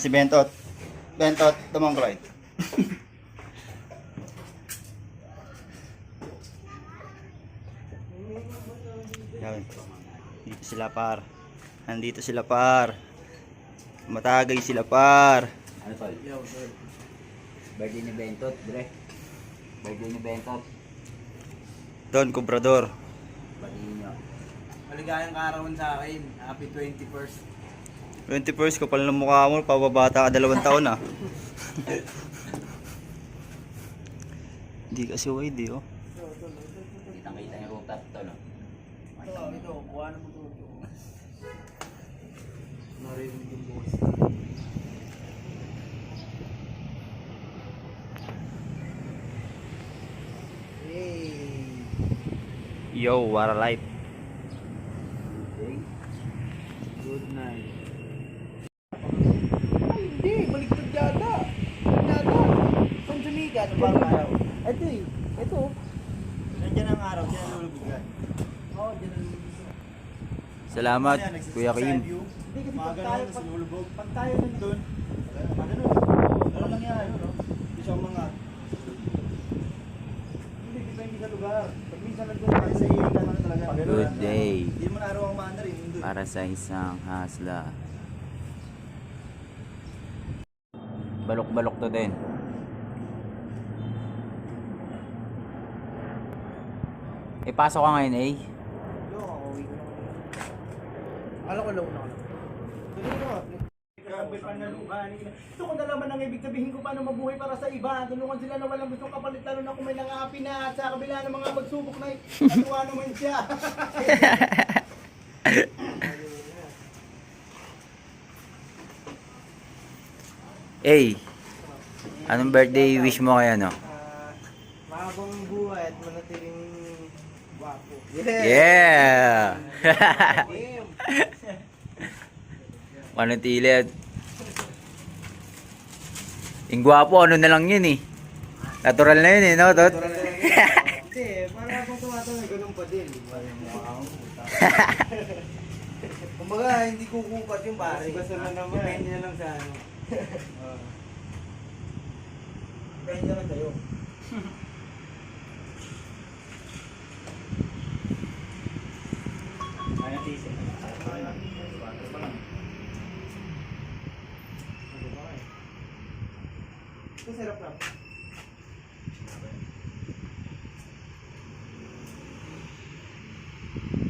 Si Bentot. Bentot, tumangkloy. Yan. Dito sila par. Nandito sila par. Matagay sila par. Ano tol? Birthday ni Bentot, dire. Birthday ni Bentot. Don Cobrador. Birthday niyo. Maligayang kaarawan sa akin. Happy 21st. 21st ko pala ng mukha mo, pababata ka 2 taon ah. Hindi kasi wide eh oh. Kitang-kita yung rooftop tol. Ito, kuha na mo ito. Narinig yung boss. Hey! Yo, what a life. Good night. Ay, hindi! Baligtad yata! Yata! Saan sumikat? Ano ba ang araw? Ito eh. Ito. Nandiyan ang araw. Diyan ang lulubigan. Oo, diyan ang lulubigan. Salamat, Kuya Kim. Hindi kasi pag tayo nandun, ano lang yan, no? Isang mga hindi depende sa lugar. Pag minsan nandun tayo sa iyo, ka na talaga. Good day. Hindi mo na araw ang maana rin. Nandun. Para sa isang hasla. Balok-balok to din. Pasok ka ngayon eh. Alam ko lang na. Ito ko nalaman ang ibig sabihin ko paano mabuhay para sa iba. Tulungan sila na walang gustong kapalit lalo na kung may nangapi na at sa kabila ng mga magsubok na natuwa naman siya. Hey, anong birthday wish mo kaya no? Mahabang buhay at manatiling gwapo. Yeah! Damn. Manatilit. Yung gwapo, ano na lang yun eh. Natural na yun eh, no, Tot? Hindi, parang akong tumatawag, ganun pa din. Di ba yung mukha mo? Kumbaga, hindi kukupat yung pare. Basta na naman. Depende na lang sa ano. Depende na lang sa'yo. Ito sarap lang.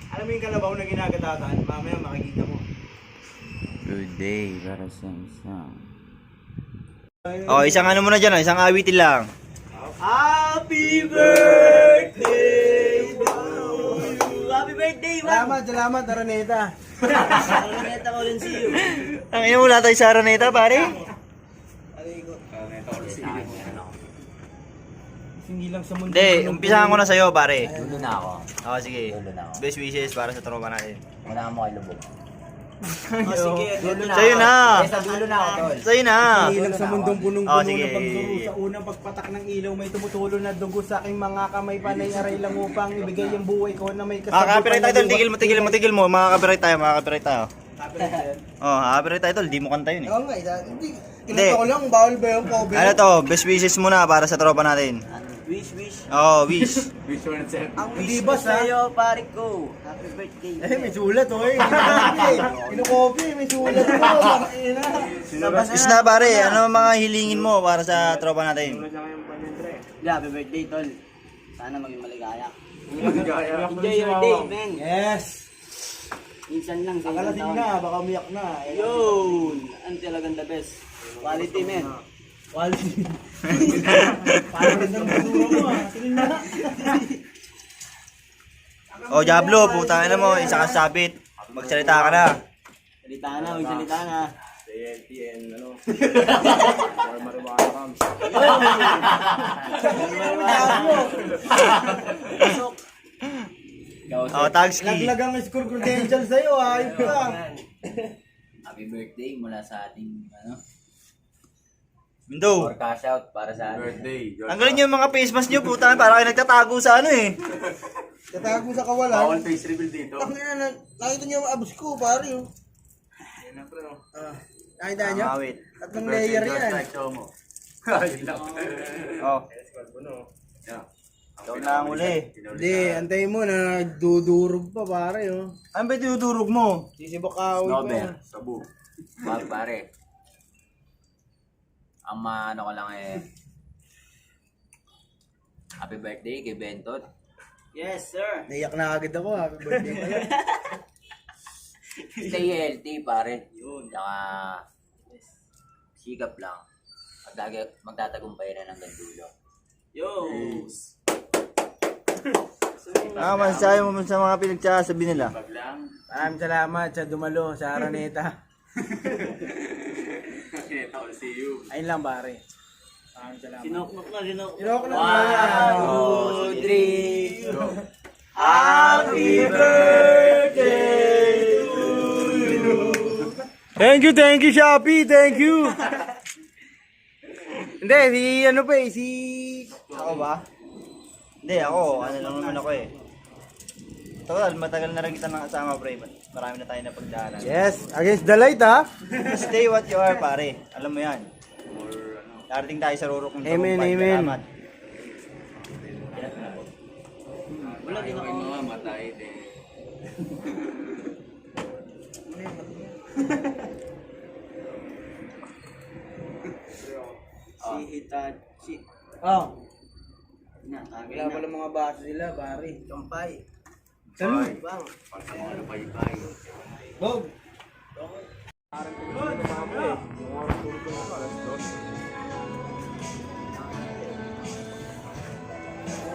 Alam mo yung kalabaw na ginagatataan, mamaya makikita mo. Good day para sa isang. Oh, isang ano muna dyan, oh, isang awitin lang. Happy birthday to you! Happy birthday, man! Salamat, Araneta. Araneta ko rin see you. Ang ina mula tayo sa Araneta, pare. Hindi lang sa mundo. Hindi, umpisahan ko na sa'yo, pare. Dulo na ako. Oo, sige. Dulo na ako. Best wishes para sa tropa natin. Wala mo kay lubog. Sige, Dulo na Sa'yo ako. na. Sa dulo na ako, Tol. Sa'yo na. Hindi lang sa mundong punong-puno Oh, sige. ng pagduro. Sa unang pagpatak ng ilaw, may tumutulo na dugo sa aking mga kamay. Panay aray lang upang ibigay ang buhay ko na may Ah, copyright tayo, tol. Tigil mo. Makaka-copyright tayo. Oh, copyright tayo, tol. Di mo kanta yun eh. Oo nga, hindi. Kinanta ko lang, bawal ba yung cover? Ano to, best wishes muna para sa tropa natin. Wish. Oo, wish. Ang Hindi wish ba ko sa- sa'yo, pare ko. Happy birthday. May sulat, oy. Kinukopy, may sulat mo. Wish na, pare. Ano mga hilingin mo para sa tropa natin? Happy birthday, tol. Sana maging maligaya. Enjoy your day, man. Yes. Minsan lang sa isang Akalasing taon. na, baka umiyak na. Yun! Ang talagang the best. Quality, man. Quality. Parang ganda ng basura mo, ah. Tingin na. Oh, Diablo, putang ina mo, isa kang sabit. Magsalita ka na. Salita na, magsalita na. Pasok. Oh, Tagski. Laglag ang score credential sa'yo, ayos lang. Happy birthday mula sa ating Window. or cash out para sa ating Tanggalin niyo yung mga face mask niyo, puta. Para kayo nagtatago sa ano eh. Tatago sa kawalan. Bawal face reveal dito. Nakita niyo ang abs ko, pare. Oh. Yan na, pre, no? Nakita nyo? Awit. Tatlong layer yan. Oh. Ikaw na ang uli. Hindi, antayin mo na dudurog pa pare oh. Ano ba tinudurog mo? Sisibakawi pa. Snowber, sabu. Wag pare. Ang maano ko lang eh. Happy birthday kay Bentot. Yes, sir. Naiyak na agad ako. Happy birthday pa yan. Stay healthy pare. Yun. Tsaka sikap lang. Magtatagumpay na ng gandulo. Yo. Masasabi mo sa mga pinagsasabi nila. Pag lang. Maraming salamat sa dumalo sa Araneta. I'll see you. Ayun lang pare. Maraming salamat. Sinoknok na, sinoknok. Sinok na. 1, 2, 3. Go. Happy birthday to you. Thank you, Shopee. Thank you. Hindi, si ano pa eh, si... Ako ba? Hindi, ako. Ano lang naman ako eh. Total, matagal na rin kita nakasama, pre. Marami na tayo na pagdaanan. Yes, against the light ha. Stay what you are, pare. Alam mo yan. Darating tayo sa rurok ng Amen, tagumpay. amen. Salamat. Wala din ako. Matay din. Si Itachi. Oh, Na, tagay wala na. pala mga baso sila, pare. Kampay. Salud. Bang. Pagkamano pa yung bayo. Bog.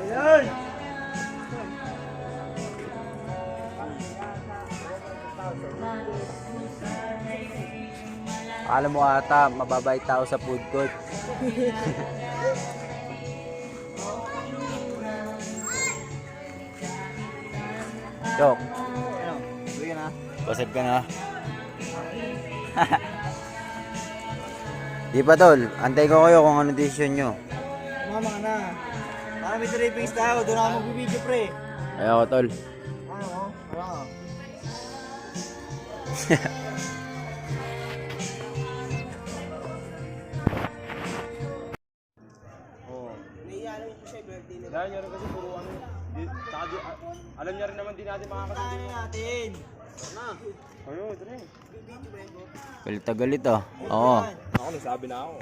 Ayan. Akala mo ata, mababait tao sa food court. Chok, Ano? Uwi ka na? basag ka na. Di pa tol, antay ko kayo kung ano decision nyo. Mama ka na. Para may trippings tayo. Doon ako magbibideo, pre. Ayaw ko tol. Ano? Wala ka. Oh. Naiyalan ko siya birthday nila. Dahil niya rin kasi puro ano, alam niya rin naman din natin makakasundo. natin. Ayun, ito rin. Galit na galit ah. Oo. Ako, nagsabi na ako.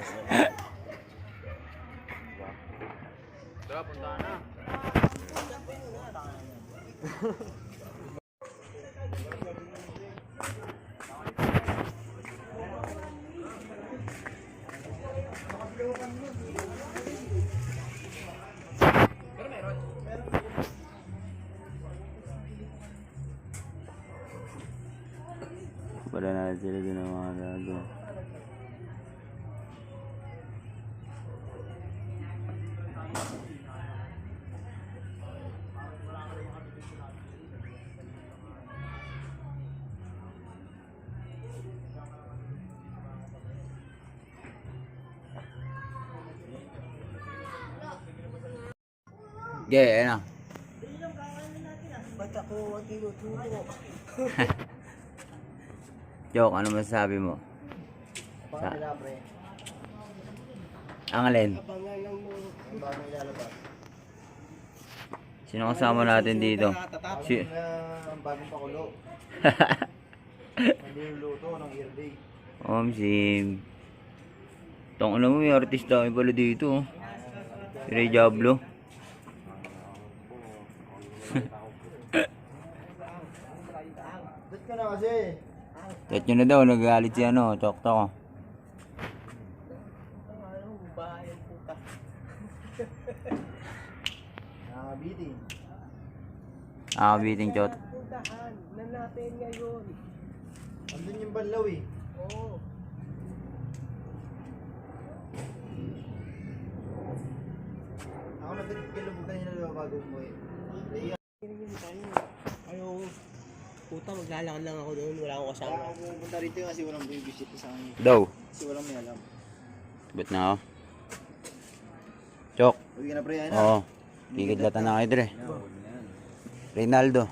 Tara, punta na. Wala na sila din ng mga gago. Okay, ano? Ba't ako ang tinuturo? Joke, ano masasabi mo? Baka nila, pre. Ang alin? Abangan lang mo. Ang bagong ilalabas. Sino kasama natin dito? Si Ang bagong pakulo. Ang niluluto ng earday. Si Tong ano mo, may artista kami pala dito. Oh. Si Ray Diablo. Ba't ka na kasi? Chat nyo na daw, nagagalit si ano, Tok-Tok. Oh. Nakabiting. Nakabiting Chot. Puntahan na natin ngayon. Andun yung banlaw eh. Oo. Ako nagkilubutan nila bago mo eh. Ayaw. Puta, maglalakad lang ako doon. Wala akong kasama. Ako pupunta rito kasi walang babysit sa akin. Daw. Kasi walang may alam. Ba't na ako? Chok. Uwi ka na pre, ayun na. Oo. Kikidlatan na kayo, Dre. Reynaldo.